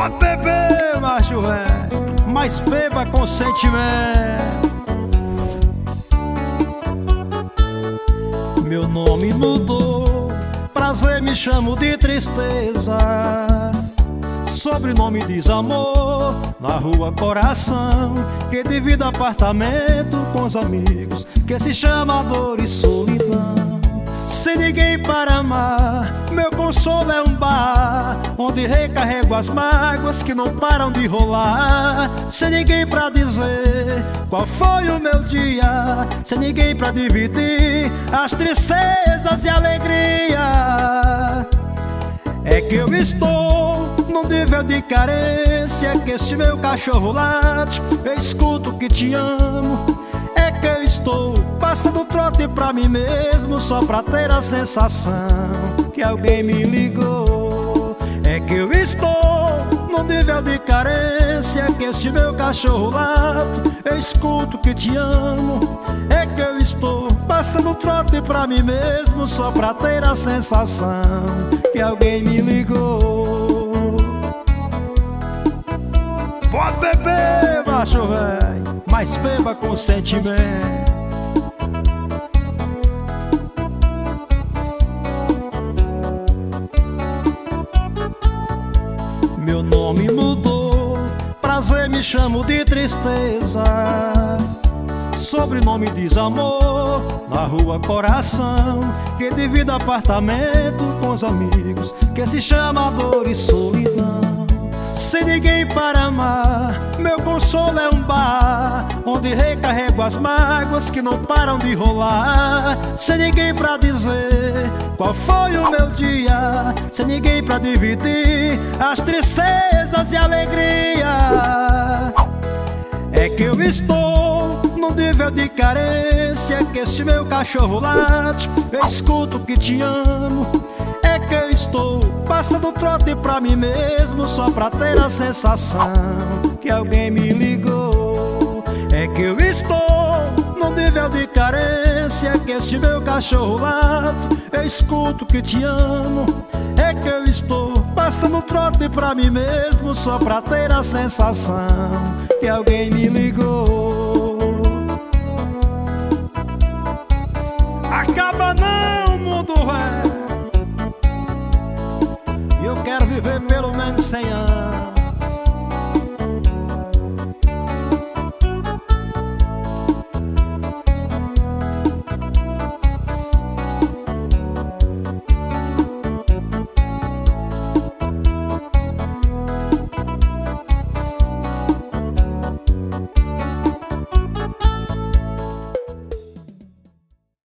Pode beber, macho velho, mas beba com sentimento. Meu nome mudou, prazer me chamo de tristeza. Sobrenome diz amor, na rua coração, que divide apartamento com os amigos, que se chama dor e solidão. Sem ninguém para amar, meu consolo é um bar, onde recarrego as mágoas que não param de rolar. Sem ninguém pra dizer qual foi o meu dia, sem ninguém pra dividir as tristezas e alegria. É que eu estou num nível de carência, que esse meu cachorro late, eu escuto que te amo. É que eu estou passando trote pra mim mesmo, só pra ter a sensação que alguém me ligou. É que eu estou num nível de carência, que esse meu cachorro late, eu escuto que te amo. É que eu estou passando trote pra mim mesmo, só pra ter a sensação que alguém me ligou. Pode beber, macho velho, mas beba com sentimento. Meu nome mudou, prazer me chamo de tristeza. Sobrenome diz amor, na rua coração, que divide apartamento com os amigos, que se chama dor e solidão. Sem ninguém para amar, meu consolo é um bar, onde recarrego as mágoas que não param de rolar. Sem ninguém pra dizer qual foi o meu dia, sem ninguém pra dividir as tristezas e alegria. É que eu estou num nível de carência, que esse meu cachorro late, eu escuto que te amo. É que eu estou passando trote pra mim mesmo, só pra ter a sensação que alguém me ligou. É que eu estou num nível de carência, que esse meu cachorro late, eu escuto que te amo. É que eu estou passando trote pra mim mesmo, só pra ter a sensação que alguém me ligou. Acaba não, mundo velho, eu quero viver pelo menos 100 anos.